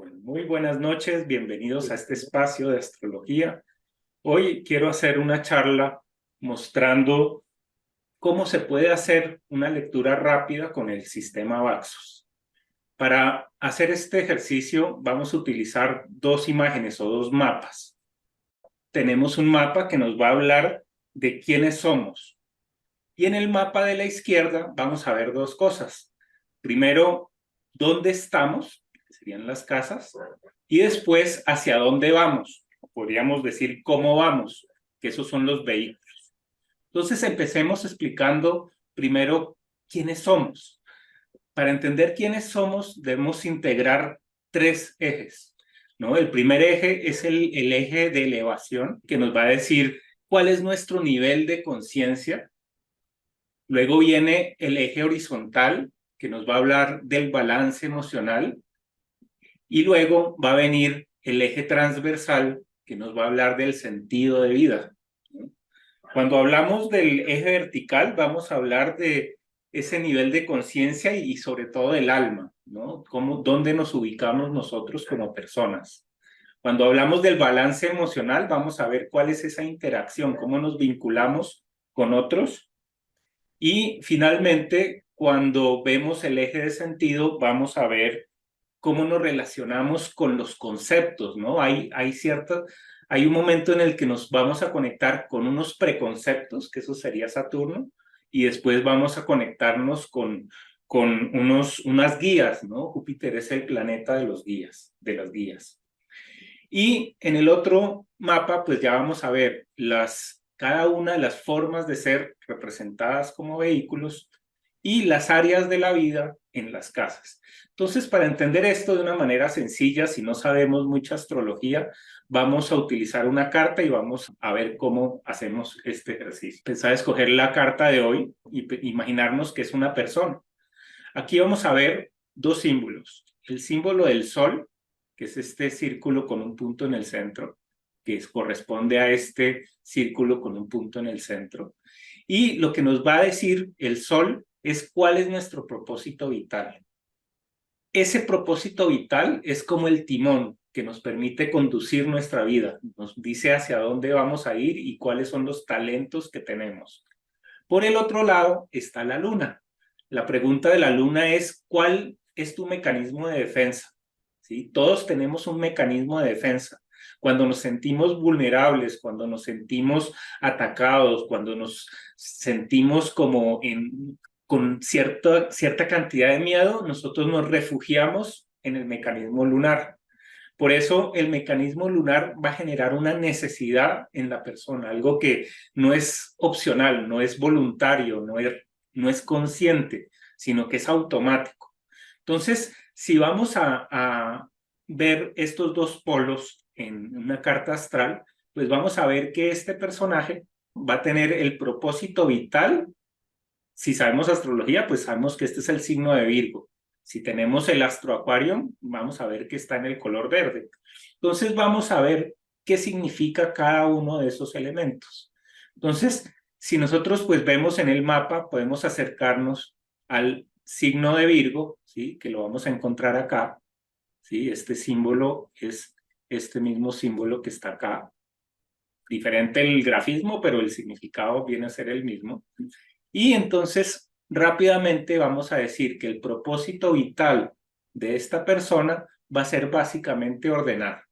Bueno, muy buenas noches, bienvenidos a este espacio de astrología. Hoy quiero hacer una charla mostrando cómo se puede hacer una lectura rápida con el sistema Vaxos. Para hacer este ejercicio vamos a utilizar dos imágenes o dos mapas. Tenemos un mapa que nos va a hablar de quiénes somos. Y en el mapa de la izquierda vamos a ver dos cosas. Primero, dónde estamos, que serían las casas, y después hacia dónde vamos. Podríamos decir cómo vamos, que esos son los vehículos. Entonces empecemos explicando primero quiénes somos. Para entender quiénes somos debemos integrar tres ejes, ¿no? El primer eje es el eje de elevación, que nos va a decir cuál es nuestro nivel de conciencia. Luego viene el eje horizontal, que nos va a hablar del balance emocional. Y luego va a venir el eje transversal, que nos va a hablar del sentido de vida. Cuando hablamos del eje vertical, vamos a hablar de ese nivel de conciencia y sobre todo del alma, ¿no? ¿Dónde nos ubicamos nosotros como personas? Cuando hablamos del balance emocional, vamos a ver cuál es esa interacción, cómo nos vinculamos con otros. Y finalmente, cuando vemos el eje de sentido, vamos a ver cómo nos relacionamos con los conceptos, ¿no? Hay un momento en el que nos vamos a conectar con unos preconceptos, que eso sería Saturno, y después vamos a conectarnos con unas guías, ¿no? Júpiter es el planeta de los guías, de las guías. Y en el otro mapa, pues ya vamos a ver cada una de las formas de ser representadas como vehículos y las áreas de la vida en las casas. Entonces, para entender esto de una manera sencilla, si no sabemos mucha astrología, vamos a utilizar una carta y vamos a ver cómo hacemos este ejercicio. Pensar escoger la carta de hoy y imaginarnos que es una persona. Aquí vamos a ver dos símbolos. El símbolo del sol, que es este círculo con un punto en el centro, corresponde a este círculo con un punto en el centro. Y lo que nos va a decir el sol es cuál es nuestro propósito vital. Ese propósito vital es como el timón que nos permite conducir nuestra vida, nos dice hacia dónde vamos a ir y cuáles son los talentos que tenemos. Por el otro lado está la luna. La pregunta de la luna es, ¿cuál es tu mecanismo de defensa? ¿Sí? Todos tenemos un mecanismo de defensa. Cuando nos sentimos vulnerables, cuando nos sentimos atacados, cuando nos sentimos con cierta cantidad de miedo, nosotros nos refugiamos en el mecanismo lunar. Por eso el mecanismo lunar va a generar una necesidad en la persona, algo que no es opcional, no es voluntario, no es consciente, sino que es automático. Entonces, si vamos a ver estos dos polos en una carta astral, pues vamos a ver que este personaje va a tener el propósito vital. Si sabemos astrología, pues sabemos que este es el signo de Virgo. Si tenemos el astro Acuario, vamos a ver que está en el color verde. Entonces vamos a ver qué significa cada uno de esos elementos. Entonces, si nosotros pues vemos en el mapa, podemos acercarnos al signo de Virgo, ¿sí? Que lo vamos a encontrar acá, ¿sí? Este símbolo es este mismo símbolo que está acá. Diferente el grafismo, pero el significado viene a ser el mismo. Y entonces, rápidamente vamos a decir que el propósito vital de esta persona va a ser básicamente ordenar.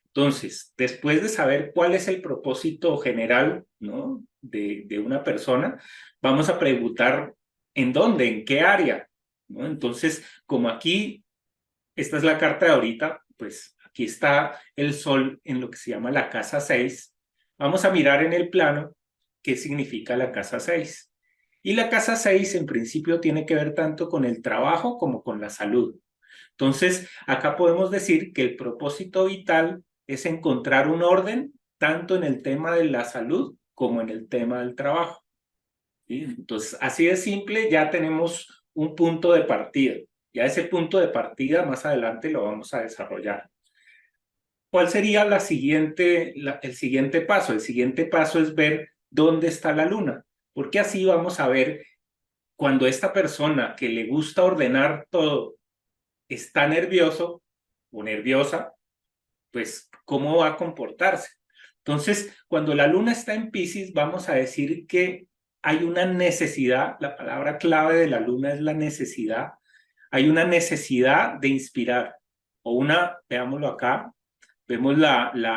Entonces, después de saber cuál es el propósito general, ¿no? de una persona, vamos a preguntar en dónde, en qué área, ¿no? Entonces, como aquí, esta es la carta de ahorita, pues aquí está el sol en lo que se llama la casa 6. Vamos a mirar en el plano qué significa la casa 6. Y la casa 6 en principio tiene que ver tanto con el trabajo como con la salud. Entonces, acá podemos decir que el propósito vital es encontrar un orden tanto en el tema de la salud como en el tema del trabajo. ¿Sí? Entonces, así de simple, ya tenemos un punto de partida. Ya ese punto de partida más adelante lo vamos a desarrollar. ¿Cuál sería el siguiente paso? El siguiente paso es ver dónde está la luna, porque así vamos a ver cuando esta persona que le gusta ordenar todo está nervioso o nerviosa, pues, ¿cómo va a comportarse? Entonces, cuando la luna está en Piscis, vamos a decir que hay una necesidad, la palabra clave de la luna es la necesidad, hay una necesidad de inspirar, o veámoslo acá, vemos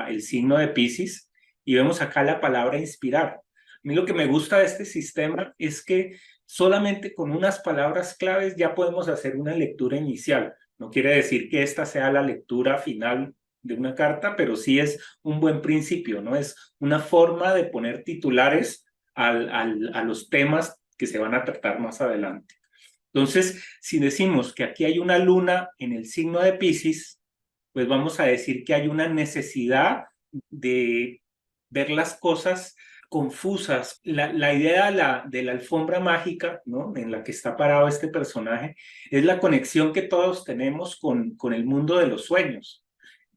el signo de Piscis y vemos acá la palabra inspirar. A mí lo que me gusta de este sistema es que solamente con unas palabras claves ya podemos hacer una lectura inicial. No quiere decir que esta sea la lectura final de una carta, pero sí es un buen principio, ¿no? Es una forma de poner titulares a los temas que se van a tratar más adelante. Entonces, si decimos que aquí hay una luna en el signo de Piscis, pues vamos a decir que hay una necesidad de ver las cosas confusas. La idea de la alfombra mágica, ¿no?, en la que está parado este personaje, es la conexión que todos tenemos con el mundo de los sueños.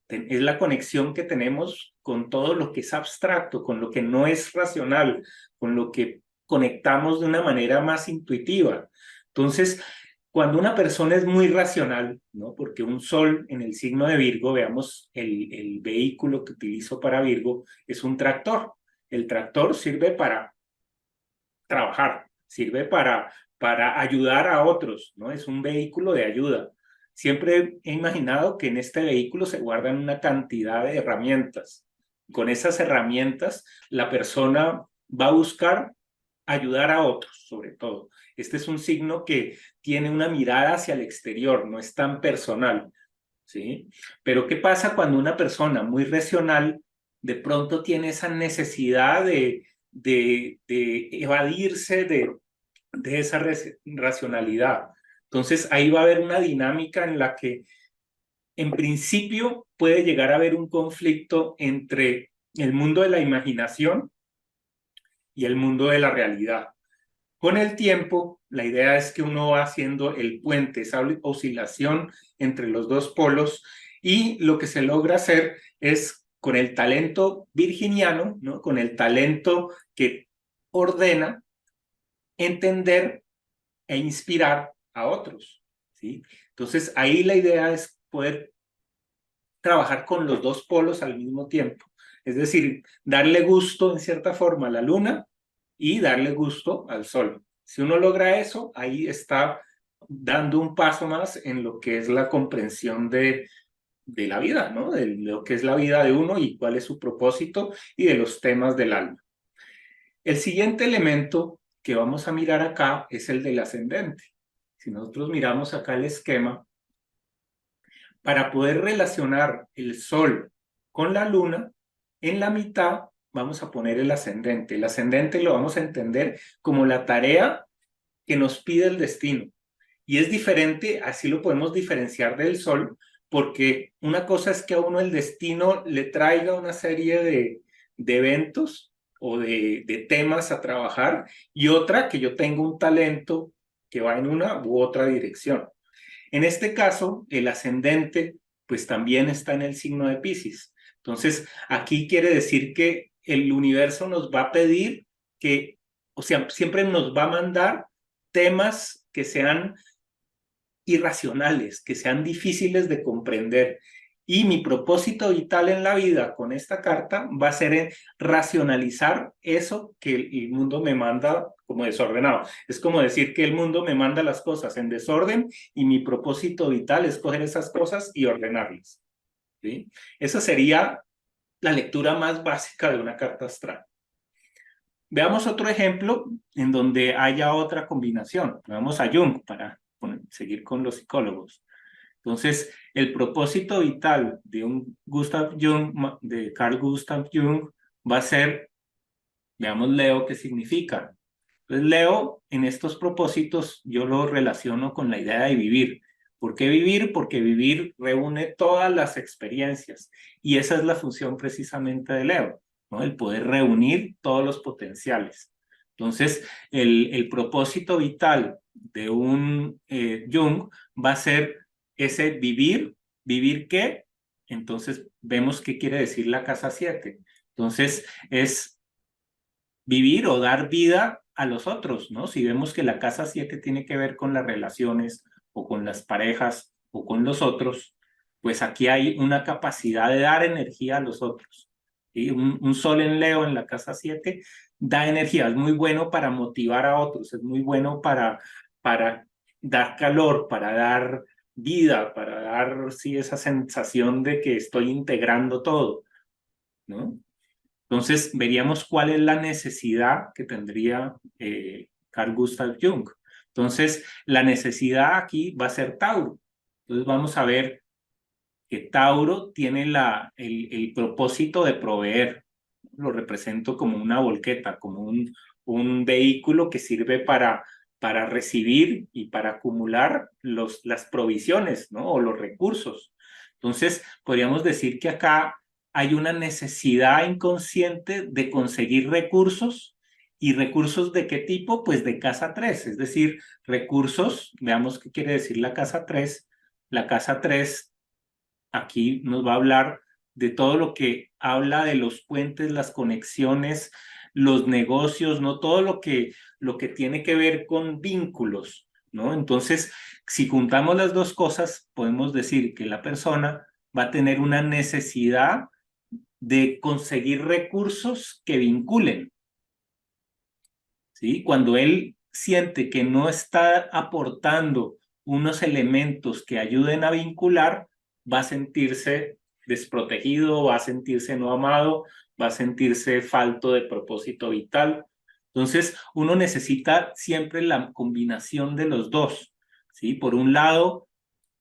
Es la conexión que tenemos con todo lo que es abstracto, con lo que no es racional, con lo que conectamos de una manera más intuitiva. Entonces, cuando una persona es muy racional, ¿no? Porque un sol en el signo de Virgo, veamos, el vehículo que utilizo para Virgo es un tractor. El tractor sirve para trabajar, sirve para ayudar a otros, ¿no? Es un vehículo de ayuda. Siempre he imaginado que en este vehículo se guardan una cantidad de herramientas. Con esas herramientas, la persona va a buscar ayudar a otros, sobre todo. Este es un signo que tiene una mirada hacia el exterior, no es tan personal, ¿sí? Pero ¿qué pasa cuando una persona muy racional de pronto tiene esa necesidad de evadirse de esa racionalidad? Entonces ahí va a haber una dinámica en la que en principio puede llegar a haber un conflicto entre el mundo de la imaginación y el mundo de la realidad. Con el tiempo, la idea es que uno va haciendo el puente, esa oscilación entre los dos polos, y lo que se logra hacer es con el talento virginiano, ¿no?, con el talento que ordena, entender e inspirar a otros, ¿sí? Entonces, ahí la idea es poder trabajar con los dos polos al mismo tiempo. Es decir, darle gusto en cierta forma a la luna y darle gusto al sol. Si uno logra eso, ahí está dando un paso más en lo que es la comprensión de la vida, ¿no? De lo que es la vida de uno y cuál es su propósito y de los temas del alma. El siguiente elemento que vamos a mirar acá es el del ascendente. Si nosotros miramos acá el esquema, para poder relacionar el sol con la luna, en la mitad vamos a poner el ascendente. El ascendente lo vamos a entender como la tarea que nos pide el destino. Y es diferente, así lo podemos diferenciar del sol, porque una cosa es que a uno el destino le traiga una serie de eventos o de temas a trabajar, y otra que yo tengo un talento que va en una u otra dirección. En este caso, el ascendente pues también está en el signo de Piscis. Entonces, aquí quiere decir que el universo nos va a pedir que, o sea, siempre nos va a mandar temas que sean irracionales, que sean difíciles de comprender. Y mi propósito vital en la vida con esta carta va a ser racionalizar eso que el mundo me manda como desordenado. Es como decir que el mundo me manda las cosas en desorden y mi propósito vital es coger esas cosas y ordenarlas, ¿sí? Esa sería la lectura más básica de una carta astral. Veamos otro ejemplo en donde haya otra combinación. Vamos a Jung para seguir con los psicólogos. Entonces, el propósito vital de un Gustav Jung, de Carl Gustav Jung, va a ser, veamos Leo, ¿qué significa? Entonces, Leo, en estos propósitos, yo lo relaciono con la idea de vivir. ¿Por qué vivir? Porque vivir reúne todas las experiencias. Y esa es la función precisamente de Leo, ¿no? El poder reunir todos los potenciales. Entonces, el propósito vital de un Jung va a ser ese vivir. ¿Vivir qué? Entonces, vemos qué quiere decir la casa 7. Entonces, es vivir o dar vida a los otros, ¿no? Si vemos que la casa 7 tiene que ver con las relaciones o con las parejas o con los otros, pues aquí hay una capacidad de dar energía a los otros. ¿Sí? Un sol en Leo en la casa 7 da energía, es muy bueno para motivar a otros, es muy bueno para dar calor, para dar vida, para dar sí, esa sensación de que estoy integrando todo, ¿no? Entonces, veríamos cuál es la necesidad que tendría Carl Gustav Jung. Entonces, la necesidad aquí va a ser Tauro. Entonces, vamos a ver que Tauro tiene el propósito de proveer. Lo represento como una volqueta, como un vehículo que sirve para recibir y para acumular las provisiones, ¿no? O los recursos. Entonces, podríamos decir que acá hay una necesidad inconsciente de conseguir recursos. ¿Y recursos de qué tipo? Pues de casa 3, es decir, recursos, veamos qué quiere decir la casa 3. La casa 3 aquí nos va a hablar de todo lo que habla de los puentes, las conexiones, los negocios, ¿no? Todo lo que tiene que ver con vínculos, ¿no? Entonces, si juntamos las dos cosas, podemos decir que la persona va a tener una necesidad de conseguir recursos que vinculen, ¿sí? Cuando él siente que no está aportando unos elementos que ayuden a vincular, va a sentirse desprotegido, va a sentirse no amado, va a sentirse falto de propósito vital. Entonces, uno necesita siempre la combinación de los dos, ¿sí? Por un lado,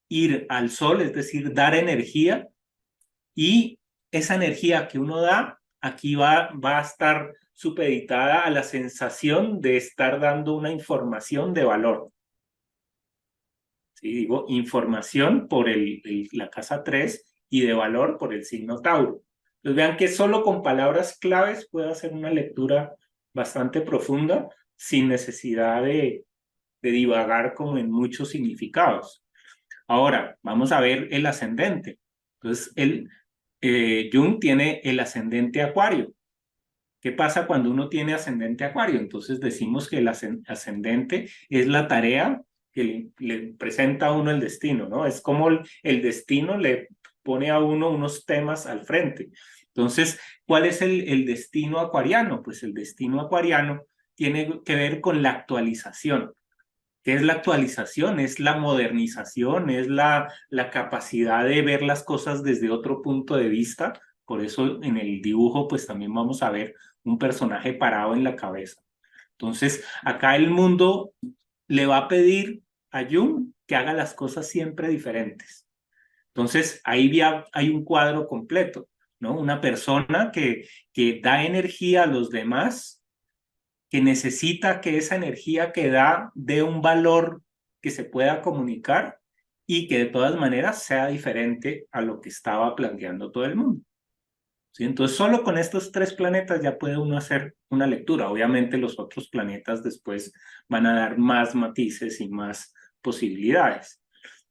ir al sol, es decir, dar energía, y esa energía que uno da, aquí va a estar supeditada a la sensación de estar dando una información de valor. ¿Sí? Digo, información por la casa 3 y de valor por el signo Tauro. Entonces vean que solo con palabras claves puede hacer una lectura bastante profunda sin necesidad de divagar como en muchos significados. Ahora, vamos a ver el ascendente. Entonces, Jung tiene el ascendente Acuario. ¿Qué pasa cuando uno tiene ascendente Acuario? Entonces decimos que el ascendente es la tarea que le presenta a uno el destino, ¿no? Es como el destino le pone a uno unos temas al frente. Entonces, ¿cuál es el destino acuariano? Pues el destino acuariano tiene que ver con la actualización. ¿Qué es la actualización? Es la modernización, es la capacidad de ver las cosas desde otro punto de vista. Por eso en el dibujo pues también vamos a ver un personaje parado en la cabeza. Entonces acá el mundo le va a pedir a Jung que haga las cosas siempre diferentes. Entonces ahí ya hay un cuadro completo, ¿no? Una persona que da energía a los demás, que necesita que esa energía que da dé un valor que se pueda comunicar y que de todas maneras sea diferente a lo que estaba planteando todo el mundo. ¿Sí? Entonces, solo con estos 3 planetas ya puede uno hacer una lectura. Obviamente los otros planetas después van a dar más matices y más posibilidades.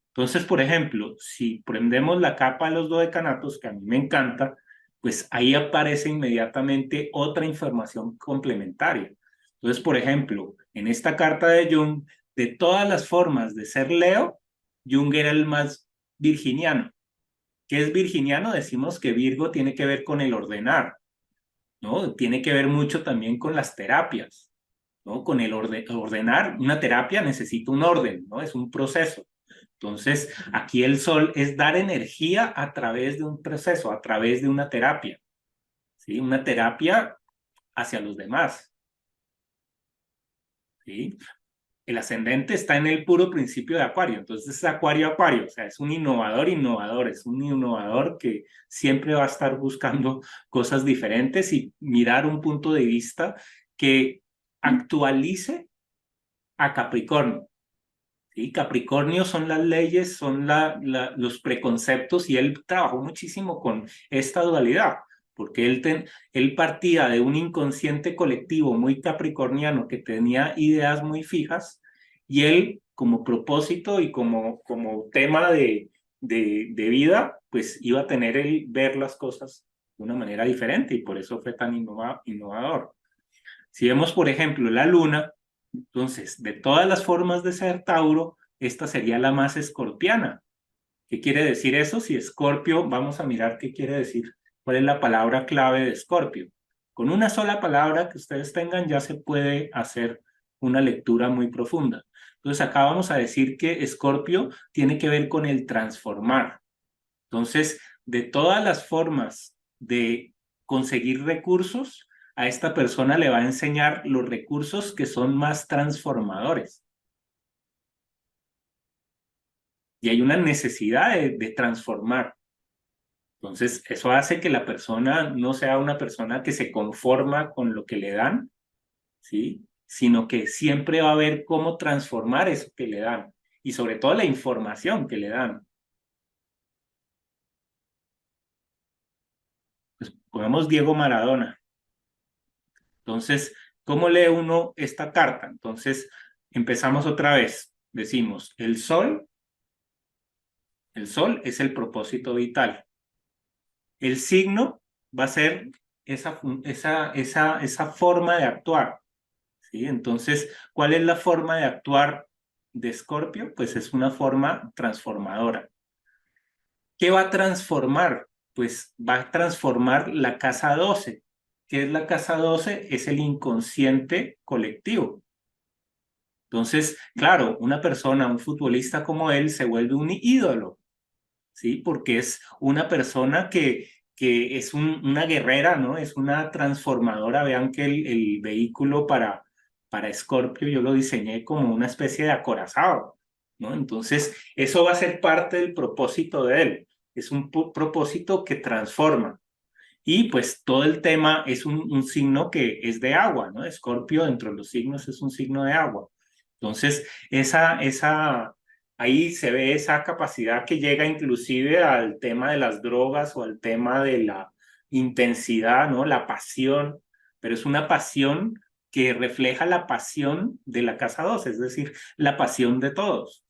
Entonces, por ejemplo, si prendemos la capa de los dodecanatos, que a mí me encanta, pues ahí aparece inmediatamente otra información complementaria. Entonces, por ejemplo, en esta carta de Jung, de todas las formas de ser Leo, Jung era el más virginiano. ¿Qué es virginiano? Decimos que Virgo tiene que ver con el ordenar, ¿no? Tiene que ver mucho también con las terapias, ¿no? Con el ordenar. Una terapia necesita un orden, ¿no? Es un proceso. Entonces, aquí el sol es dar energía a través de un proceso, a través de una terapia, ¿sí? Una terapia hacia los demás, ¿sí? El ascendente está en el puro principio de Acuario, entonces es Acuario, o sea, es un innovador, es un innovador que siempre va a estar buscando cosas diferentes y mirar un punto de vista que actualice a Capricornio. ¿Sí? Capricornio son las leyes, son los preconceptos y él trabajó muchísimo con esta dualidad, porque él partía de un inconsciente colectivo muy capricorniano que tenía ideas muy fijas y él como propósito y como tema de vida, pues iba a tener el ver las cosas de una manera diferente y por eso fue tan innovador. Si vemos, por ejemplo, la luna, entonces, de todas las formas de ser Tauro, esta sería la más escorpiana, ¿Qué quiere decir eso? Si Escorpio, vamos a mirar qué quiere decir, cuál es la palabra clave de Escorpio. Con una sola palabra que ustedes tengan ya se puede hacer una lectura muy profunda. Entonces acá vamos a decir que Escorpio tiene que ver con el transformar. Entonces, de todas las formas de conseguir recursos, a esta persona le va a enseñar los recursos que son más transformadores. Y hay una necesidad de transformar. Entonces, eso hace que la persona no sea una persona que se conforma con lo que le dan, ¿sí? Sino que siempre va a ver cómo transformar eso que le dan y sobre todo la información que le dan. Pues pongamos Diego Maradona. Entonces, ¿cómo lee uno esta carta? Entonces, empezamos otra vez. Decimos, el sol es el propósito vital. El signo va a ser esa forma de actuar, ¿sí? Entonces, ¿cuál es la forma de actuar de Escorpio? Pues es una forma transformadora. ¿Qué va a transformar? Pues va a transformar la casa 12. ¿Qué es la casa 12? Es el inconsciente colectivo. Entonces, claro, una persona, un futbolista como él, se vuelve un ídolo, ¿sí? Porque es una persona que es una guerrera, ¿no? Es una transformadora. Vean que el vehículo para Scorpio yo lo diseñé como una especie de acorazado, ¿no? Entonces, eso va a ser parte del propósito de él. Es un propósito que transforma. Y pues todo el tema es un signo que es de agua, ¿no? Escorpio dentro de los signos es un signo de agua. Entonces, ahí se ve esa capacidad que llega inclusive al tema de las drogas o al tema de la intensidad, ¿no? La pasión, pero es una pasión que refleja la pasión de la casa 2, es decir, la pasión de todos,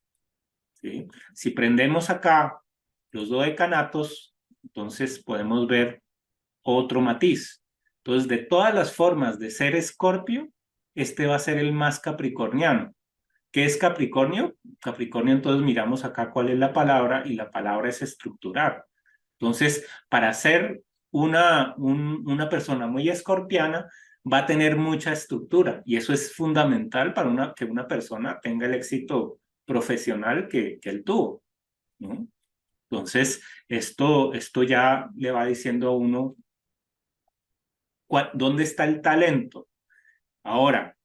¿sí? Si prendemos acá los dodecanatos, entonces podemos ver otro matiz. Entonces, de todas las formas de ser Escorpio, este va a ser el más capricorniano. ¿Qué es Capricornio? Capricornio, entonces miramos acá cuál es la palabra y la palabra es estructurar. Entonces, para ser una persona muy escorpiana, va a tener mucha estructura y eso es fundamental para que una persona tenga el éxito profesional que él tuvo, ¿no? Entonces, esto ya le va diciendo a uno ¿dónde está el talento? Ahora,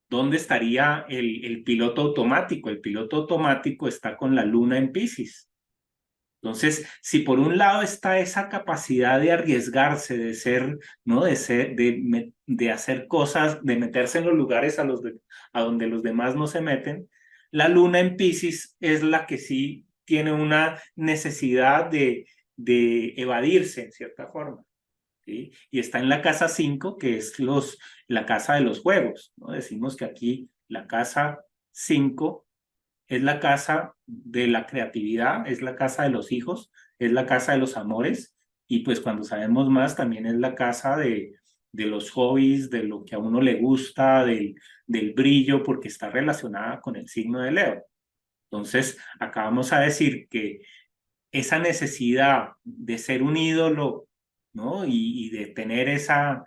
¿dónde estaría el piloto automático? El piloto automático está con la luna en Piscis. Entonces, si por un lado está esa capacidad de arriesgarse, de ser, ¿no? De hacer cosas, de meterse en los lugares a donde los demás no se meten, la luna en Piscis es la que sí tiene una necesidad de evadirse en cierta forma. ¿Sí? Y está en la casa 5, que es la casa de los juegos, ¿no? Decimos que aquí la casa 5 es la casa de la creatividad, es la casa de los hijos, es la casa de los amores, y pues cuando sabemos más también es la casa de los hobbies, de lo que a uno le gusta, del brillo, porque está relacionada con el signo de Leo. Entonces, acá vamos a decir que esa necesidad de ser un ídolo, ¿no? Y de tener esa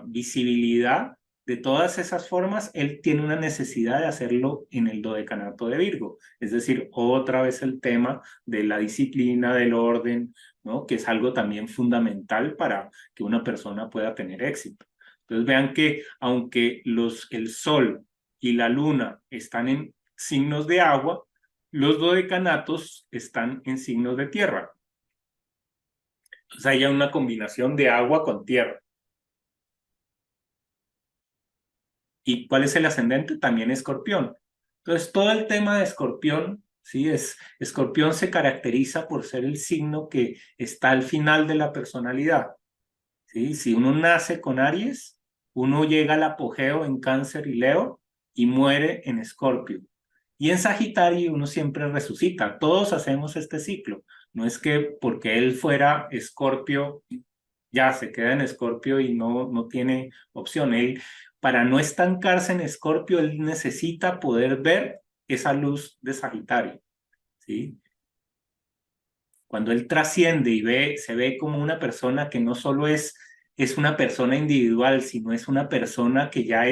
visibilidad de todas esas formas, él tiene una necesidad de hacerlo en el dodecanato de Virgo. Es decir, otra vez el tema de la disciplina, del orden, ¿no? Que es algo también fundamental para que una persona pueda tener éxito. Entonces vean que aunque el Sol y la Luna están en signos de agua, los dodecanatos están en signos de tierra. O sea, hay una combinación de agua con tierra. ¿Y cuál es el ascendente? También Escorpión. Entonces, todo el tema de Escorpión, ¿sí? Escorpión se caracteriza por ser el signo que está al final de la personalidad, ¿sí? Si uno nace con Aries, uno llega al apogeo en Cáncer y Leo y muere en Escorpio. Y en Sagitario uno siempre resucita. Todos hacemos este ciclo. No es que porque él fuera Escorpio, ya se queda en Escorpio y no tiene opción. Él, para no estancarse en Escorpio, él necesita poder ver esa luz de Sagitario, ¿sí? Cuando él trasciende y se ve como una persona que no solo es una persona individual, sino es una persona que ya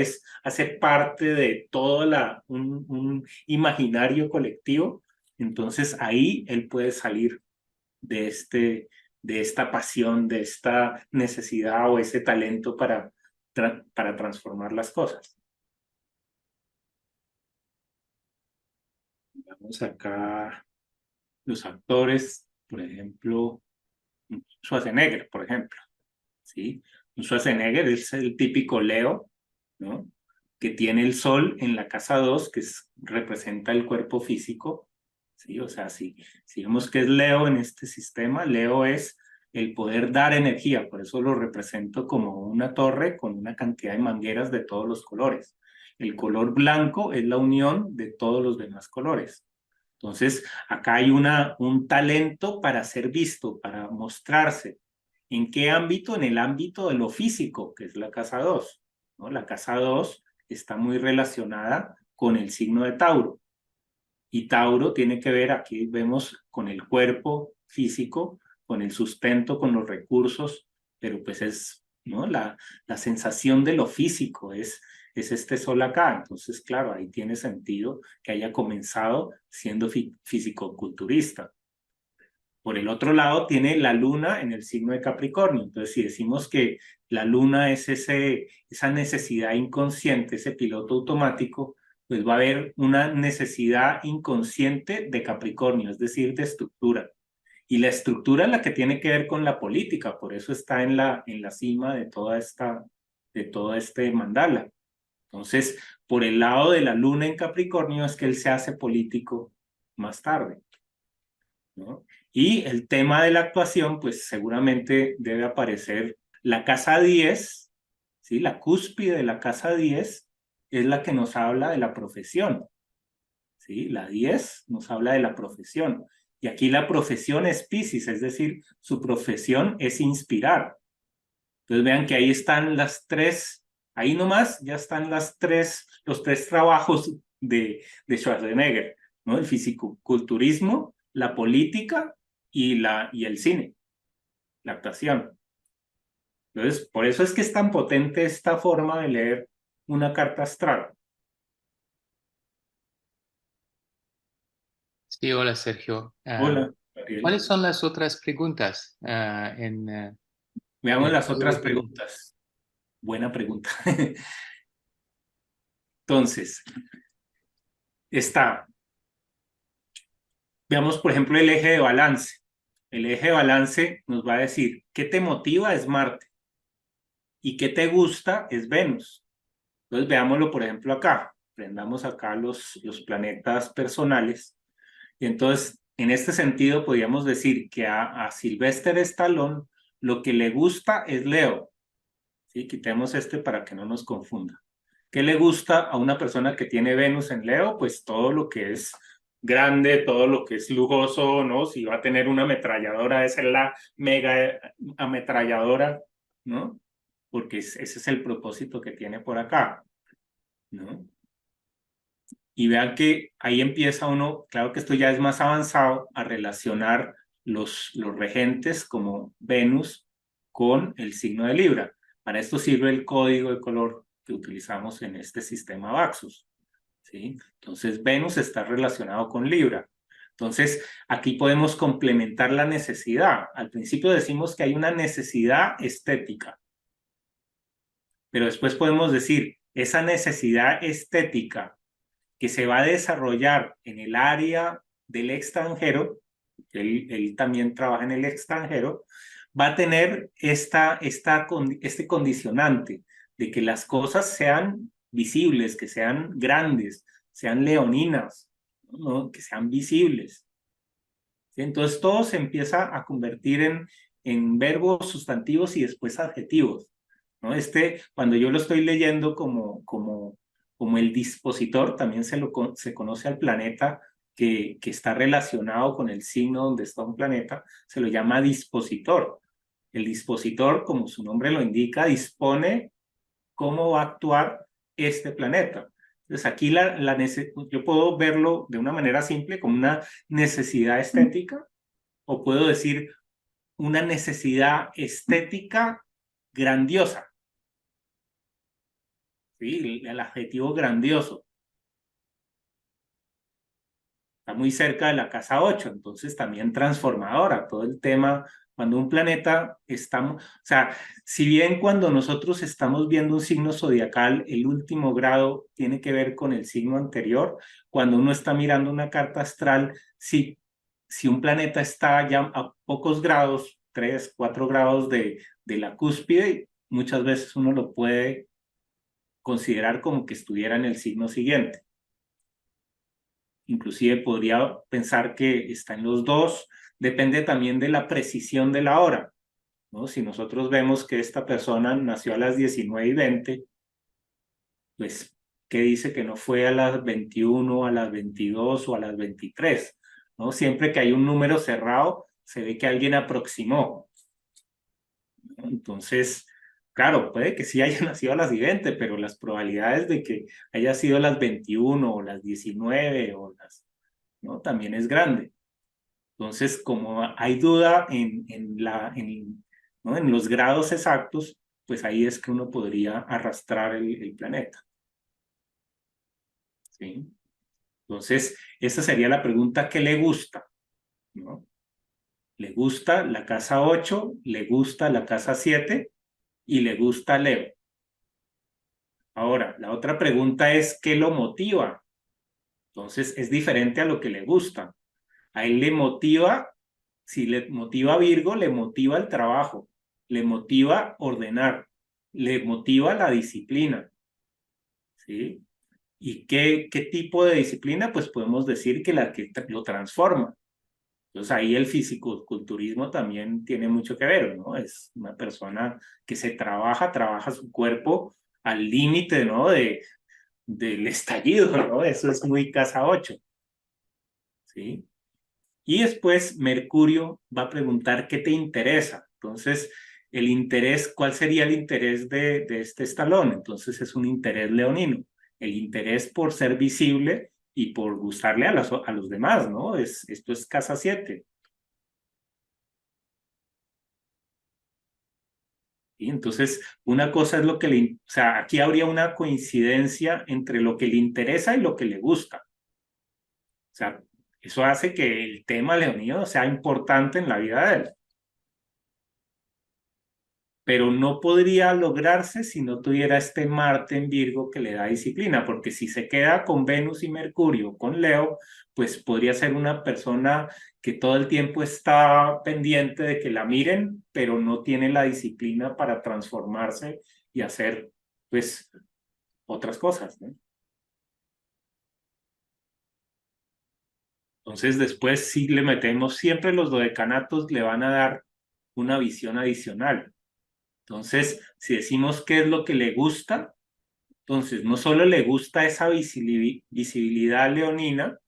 hace parte de todo un imaginario colectivo, entonces ahí él puede salir de, de esta pasión, de esta necesidad o ese talento para transformar las cosas. Vamos acá, los actores, por ejemplo, Schwarzenegger, por ejemplo, ¿sí? Schwarzenegger es el típico Leo, ¿no? Que tiene el sol en la casa 2, que representa el cuerpo físico, ¿sí? O sea, si vemos que es Leo en este sistema, Leo es el poder dar energía, por eso lo represento como una torre con una cantidad de mangueras de todos los colores. El color blanco es la unión de todos los demás colores. Entonces, acá hay un talento para ser visto, para mostrarse. ¿En qué ámbito? En el ámbito de lo físico, que es la casa 2, ¿no? La casa 2 está muy relacionada con el signo de Tauro. Y Tauro tiene que ver, aquí vemos, con el cuerpo físico, con el sustento, con los recursos, pero pues es, ¿no? La sensación de lo físico es este sol acá. Entonces, claro, ahí tiene sentido que haya comenzado siendo físico-culturista. Por el otro lado, tiene la luna en el signo de Capricornio. Entonces, si decimos que la luna es esa necesidad inconsciente, ese piloto automático, pues va a haber una necesidad inconsciente de Capricornio, es decir, de estructura. Y la estructura es la que tiene que ver con la política, por eso está en la cima de todo este mandala. Entonces, por el lado de la luna en Capricornio es que él se hace político más tarde, ¿no? Y el tema de la actuación, pues seguramente debe aparecer la casa 10, ¿sí? La cúspide de la casa 10 es la que nos habla de la profesión, ¿sí? La 10 nos habla de la profesión. Y aquí la profesión es Piscis, es decir, su profesión es inspirar. Entonces vean que ahí están las tres, ahí nomás ya están los tres trabajos de Schwarzenegger, ¿no? El fisicoculturismo, la política y el cine, la actuación. Entonces, por eso es que es tan potente esta forma de leer una carta astral. Sí, hola Sergio. Hola, Gabriel. ¿Cuáles son las otras preguntas Veamos en el las código otras Python? preguntas. Buena pregunta. Entonces, veamos por ejemplo el eje de balance. El eje de balance nos va a decir, ¿qué te motiva? Es Marte. ¿Y qué te gusta? Es Venus. Entonces veámoslo por ejemplo acá. Prendamos acá los planetas personales. Y entonces, en este sentido, podríamos decir que a Sylvester Stallone lo que le gusta es Leo. ¿Sí? Quitemos este para que no nos confunda. ¿Qué le gusta a una persona que tiene Venus en Leo? Pues todo lo que es grande, todo lo que es lujoso, ¿no? Si va a tener una ametralladora, esa es la mega ametralladora, ¿no? Porque ese es el propósito que tiene por acá, ¿no? Y vean que ahí empieza uno, claro que esto ya es más avanzado, a relacionar los regentes como Venus con el signo de Libra. Para esto sirve el código de color que utilizamos en este sistema Baxus, ¿sí? Entonces Venus está relacionado con Libra. Entonces aquí podemos complementar la necesidad. Al principio decimos que hay una necesidad estética, pero después podemos decir, esa necesidad estética que se va a desarrollar en el área del extranjero, él también trabaja en el extranjero, va a tener este condicionante de que las cosas sean visibles, que sean grandes, sean leoninas, ¿no? Que sean visibles. ¿Sí? Entonces todo se empieza a convertir en verbos, sustantivos y después adjetivos, ¿no? Cuando yo lo estoy leyendo como el dispositor, también se conoce al planeta que está relacionado con el signo donde está un planeta, se lo llama dispositor. El dispositor, como su nombre lo indica, dispone cómo va a actuar este planeta. Entonces aquí yo puedo verlo de una manera simple como una necesidad estética, o puedo decir una necesidad estética grandiosa. ¿Sí? El adjetivo grandioso. Está muy cerca de la casa 8, entonces también transformadora. Todo el tema, cuando un planeta está, o sea, si bien cuando nosotros estamos viendo un signo zodiacal, el último grado tiene que ver con el signo anterior, cuando uno está mirando una carta astral, si un planeta está ya a pocos grados, 3, 4 grados de la cúspide, muchas veces uno lo puede considerar como que estuviera en el signo siguiente. Inclusive podría pensar que está en los dos, depende también de la precisión de la hora, ¿no? Si nosotros vemos que esta persona nació a las 19:20, pues, ¿qué dice que no fue a las 21, a las 22 o a las 23? ¿No? Siempre que hay un número cerrado, se ve que alguien aproximó, ¿no? Entonces, claro, puede que sí haya nacido a las 20, pero las probabilidades de que haya sido a las 21 o las 19 o ¿no? También es grande. Entonces, como hay duda ¿no? en los grados exactos, pues ahí es que uno podría arrastrar el planeta. ¿Sí? Entonces, esa sería la pregunta: ¿qué le gusta? ¿No? ¿Le gusta la casa 8? ¿Le gusta la casa 7? Y le gusta Leo. Ahora, la otra pregunta es: ¿qué lo motiva? Entonces, es diferente a lo que le gusta. A él le motiva, si le motiva a Virgo, le motiva el trabajo, le motiva ordenar, le motiva la disciplina, ¿sí? ¿Y qué tipo de disciplina? Pues podemos decir que la que lo transforma. Entonces ahí el fisicoculturismo también tiene mucho que ver, ¿no? Es una persona que se trabaja su cuerpo al límite, ¿no? Del estallido, ¿no? Eso es muy casa 8, ¿sí? Y después Mercurio va a preguntar qué te interesa. Entonces, el interés, ¿cuál sería el interés de este estalón? Entonces es un interés leonino. El interés por ser visible y por gustarle a los demás, ¿no? Esto es casa 7. Y entonces, una cosa es lo que o sea, aquí habría una coincidencia entre lo que le interesa y lo que le gusta. O sea, eso hace que el tema leonino sea importante en la vida de él. Pero no podría lograrse si no tuviera este Marte en Virgo que le da disciplina, porque si se queda con Venus y Mercurio, con Leo, pues podría ser una persona que todo el tiempo está pendiente de que la miren, pero no tiene la disciplina para transformarse y hacer, pues, otras cosas, ¿no? Entonces, después, si le metemos, siempre los dodecanatos le van a dar una visión adicional. Entonces, si decimos qué es lo que le gusta, entonces no solo le gusta esa visibilidad leonina,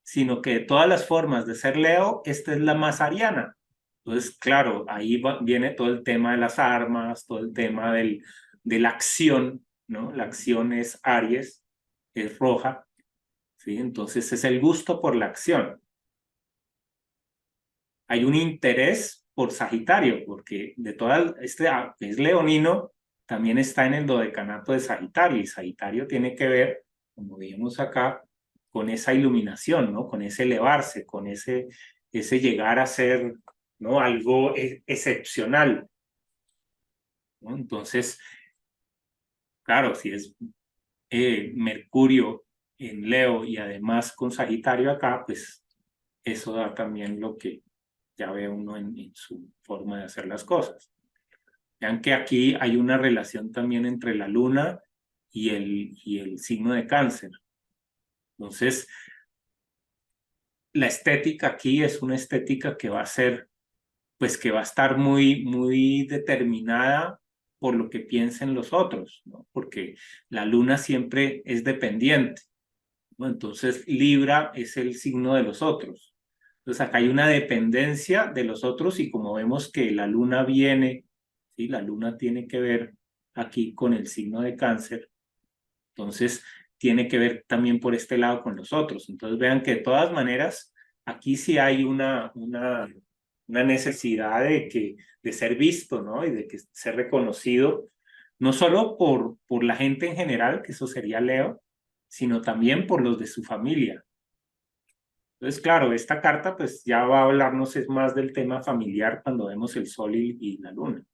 sino que de todas las formas de ser Leo, esta es la más ariana. Entonces, claro, ahí viene todo el tema de las armas, todo el tema de la acción, ¿no? La acción es Aries, es roja, ¿sí? Entonces es el gusto por la acción. Hay un interés por Sagitario, porque de todas, que es leonino, también está en el dodecanato de Sagitario, y Sagitario tiene que ver, como vimos acá, con esa iluminación, ¿no? Con ese elevarse, con ese llegar a ser, ¿no? Algo excepcional, ¿no? Entonces, claro, si es Mercurio en Leo y además con Sagitario acá, pues eso da también lo que ya ve uno en su forma de hacer las cosas. Vean que aquí hay una relación también entre la luna y el signo de Cáncer. Entonces, la estética aquí es una estética que va a ser, pues que va a estar muy, muy determinada por lo que piensen los otros, ¿no? Porque la luna siempre es dependiente, ¿no? Entonces, Libra es el signo de los otros. Entonces, acá hay una dependencia de los otros, y como vemos que la luna viene, ¿sí? La luna tiene que ver aquí con el signo de Cáncer, entonces tiene que ver también por este lado con los otros. Entonces vean que de todas maneras, aquí sí hay una necesidad de ser visto, ¿no? Y de que ser reconocido, no solo por la gente en general, que eso sería Leo, sino también por los de su familia. Entonces, claro, esta carta pues ya va a hablarnos es más del tema familiar cuando vemos el Sol y la Luna.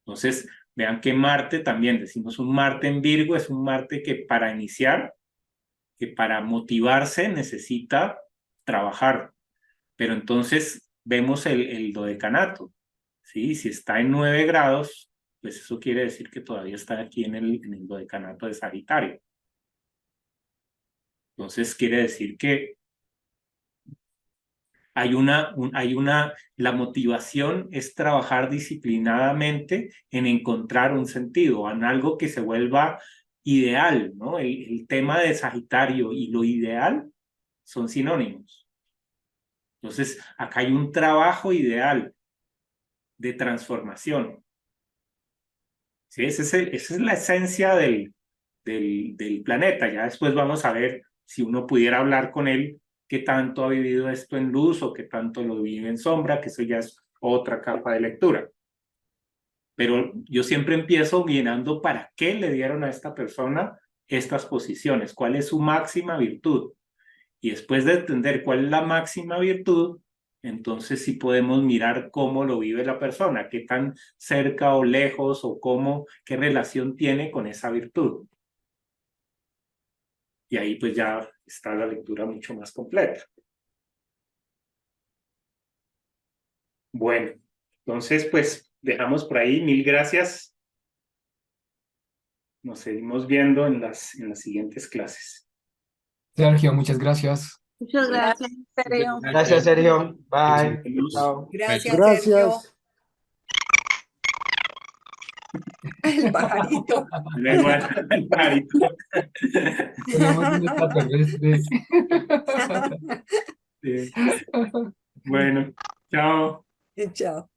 Entonces, vean que Marte también, decimos un Marte en Virgo, es un Marte que para iniciar, que para motivarse necesita trabajar. Pero entonces vemos el dodecanato, ¿sí? Si está en 9 grados, pues eso quiere decir que todavía está aquí en el dodecanato de Sagitario. Entonces quiere decir que la motivación es trabajar disciplinadamente en encontrar un sentido, en algo que se vuelva ideal, ¿no? El tema de Sagitario y lo ideal son sinónimos. Entonces, acá hay un trabajo ideal de transformación. ¿Sí? Esa es la esencia del planeta. Ya después vamos a ver si uno pudiera hablar con él, qué tanto ha vivido esto en luz o qué tanto lo vive en sombra, que eso ya es otra capa de lectura. Pero yo siempre empiezo mirando para qué le dieron a esta persona estas posiciones, cuál es su máxima virtud. Y después de entender cuál es la máxima virtud, entonces sí podemos mirar cómo lo vive la persona, qué tan cerca o lejos o qué relación tiene con esa virtud. Y ahí pues ya está la lectura mucho más completa. Bueno, entonces pues dejamos por ahí. Mil gracias. Nos seguimos viendo en las siguientes clases. Sergio, muchas gracias. Muchas gracias, Sergio. Gracias, Sergio. Bye. Éxitos. Chao. Gracias, Sergio. Gracias. El pajarito. Luego el pajarito. Tenemos un extraterrestre. Sí. Bueno, chao. Chao.